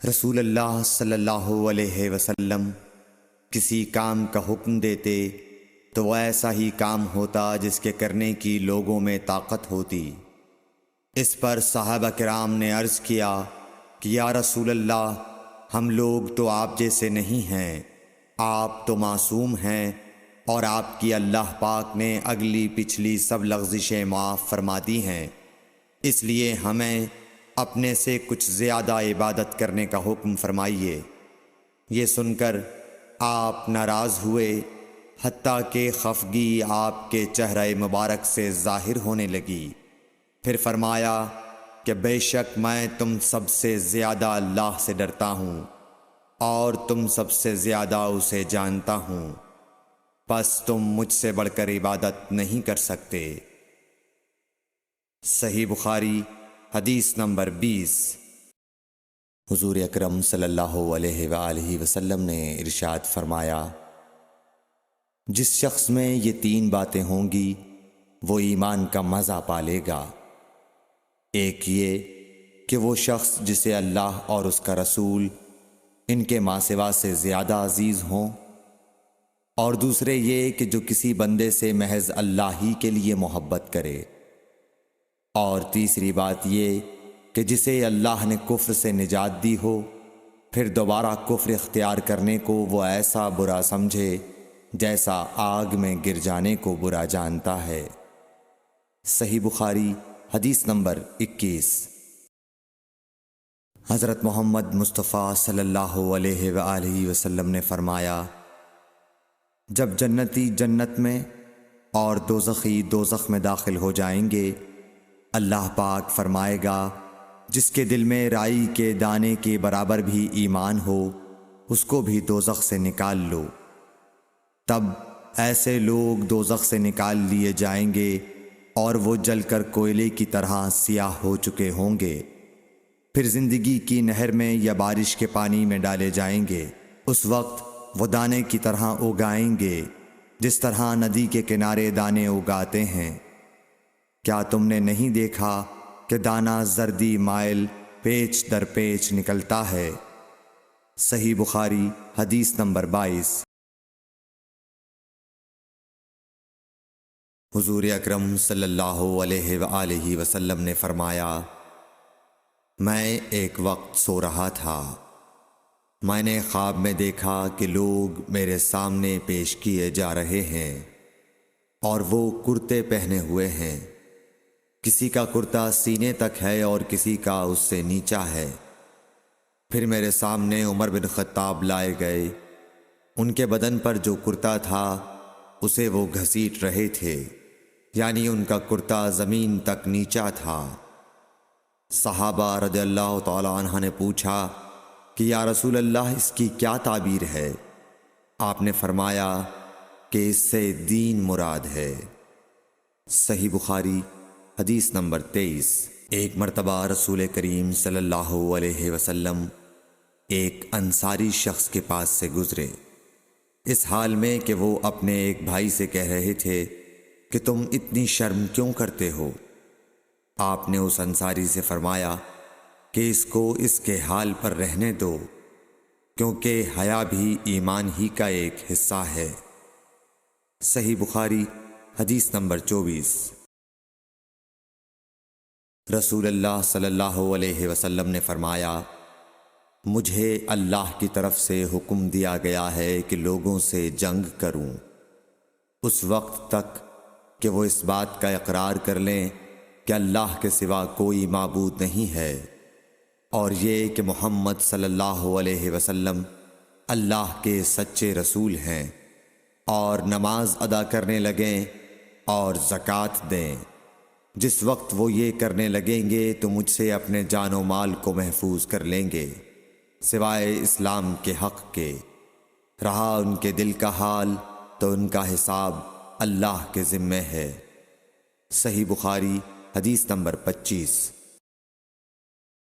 رسول اللہ صلی اللہ علیہ وسلم کسی کام کا حکم دیتے تو وہ ایسا ہی کام ہوتا جس کے کرنے کی لوگوں میں طاقت ہوتی۔ اس پر صحابہ کرام نے عرض کیا کہ یا رسول اللہ، ہم لوگ تو آپ جیسے نہیں ہیں، آپ تو معصوم ہیں اور آپ کی اللہ پاک نے اگلی پچھلی سب لغزشیں معاف فرما دی ہیں، اس لیے ہمیں اپنے سے کچھ زیادہ عبادت کرنے کا حکم فرمائیے۔ یہ سن کر آپ ناراض ہوئے، حتیٰ کہ خفگی آپ کے چہرہ مبارک سے ظاہر ہونے لگی۔ پھر فرمایا کہ بے شک میں تم سب سے زیادہ اللہ سے ڈرتا ہوں اور تم سب سے زیادہ اسے جانتا ہوں، پس تم مجھ سے بڑھ کر عبادت نہیں کر سکتے۔ صحیح بخاری حدیث نمبر 20۔ حضور اکرم صلی اللہ علیہ وآلہ وسلم نے ارشاد فرمایا، جس شخص میں یہ 3 باتیں ہوں گی وہ ایمان کا مزہ پالے گا۔ ایک یہ کہ وہ شخص جسے اللہ اور اس کا رسول ان کے ماں سوا سے زیادہ عزیز ہوں، اور دوسرے یہ کہ جو کسی بندے سے محض اللہ ہی کے لیے محبت کرے، اور تیسری بات یہ کہ جسے اللہ نے کفر سے نجات دی ہو، پھر دوبارہ کفر اختیار کرنے کو وہ ایسا برا سمجھے جیسا آگ میں گر جانے کو برا جانتا ہے۔ صحیح بخاری حدیث نمبر 21۔ حضرت محمد مصطفیٰ صلی اللہ علیہ وآلہ وسلم نے فرمایا، جب جنتی جنت میں اور دوزخی دوزخ میں داخل ہو جائیں گے، اللہ پاک فرمائے گا جس کے دل میں رائی کے دانے کے برابر بھی ایمان ہو، اس کو بھی دوزخ سے نکال لو۔ تب ایسے لوگ دوزخ سے نکال لیے جائیں گے اور وہ جل کر کوئلے کی طرح سیاہ ہو چکے ہوں گے، پھر زندگی کی نہر میں یا بارش کے پانی میں ڈالے جائیں گے۔ اس وقت وہ دانے کی طرح اگائیں گے جس طرح ندی کے کنارے دانے اگاتے ہیں۔ کیا تم نے نہیں دیکھا کہ دانہ زردی مائل پیچ در پیچ نکلتا ہے؟ صحیح بخاری حدیث نمبر 22۔ حضور اکرم صلی اللہ علیہ وآلہ وسلم نے فرمایا، میں ایک وقت سو رہا تھا، میں نے خواب میں دیکھا کہ لوگ میرے سامنے پیش کیے جا رہے ہیں اور وہ کرتے پہنے ہوئے ہیں، کسی کا کرتا سینے تک ہے اور کسی کا اس سے نیچا ہے۔ پھر میرے سامنے عمر بن خطاب لائے گئے، ان کے بدن پر جو کرتا تھا اسے وہ گھسیٹ رہے تھے، یعنی ان کا کرتا زمین تک نیچا تھا۔ صحابہ رضی اللہ تعالی عنہ نے پوچھا کہ یا رسول اللہ، اس کی کیا تعبیر ہے؟ آپ نے فرمایا کہ اس سے دین مراد ہے۔ صحیح بخاری حدیث نمبر 23۔ ایک مرتبہ رسول کریم صلی اللہ علیہ وسلم ایک انصاری شخص کے پاس سے گزرے، اس حال میں کہ وہ اپنے ایک بھائی سے کہہ رہے تھے کہ تم اتنی شرم کیوں کرتے ہو؟ آپ نے اس انصاری سے فرمایا کہ اس کو اس کے حال پر رہنے دو، کیونکہ حیا بھی ایمان ہی کا ایک حصہ ہے۔ صحیح بخاری حدیث نمبر 24۔ رسول اللہ صلی اللہ علیہ وسلم نے فرمایا، مجھے اللہ کی طرف سے حکم دیا گیا ہے کہ لوگوں سے جنگ کروں اس وقت تک کہ وہ اس بات کا اقرار کر لیں کہ اللہ کے سوا کوئی معبود نہیں ہے، اور یہ کہ محمد صلی اللہ علیہ وسلم اللہ کے سچے رسول ہیں، اور نماز ادا کرنے لگیں اور زکوٰۃ دیں۔ جس وقت وہ یہ کرنے لگیں گے تو مجھ سے اپنے جان و مال کو محفوظ کر لیں گے، سوائے اسلام کے حق کے۔ رہا ان کے دل کا حال تو ان کا حساب اللہ کے ذمے ہے۔ صحیح بخاری حدیث نمبر 25۔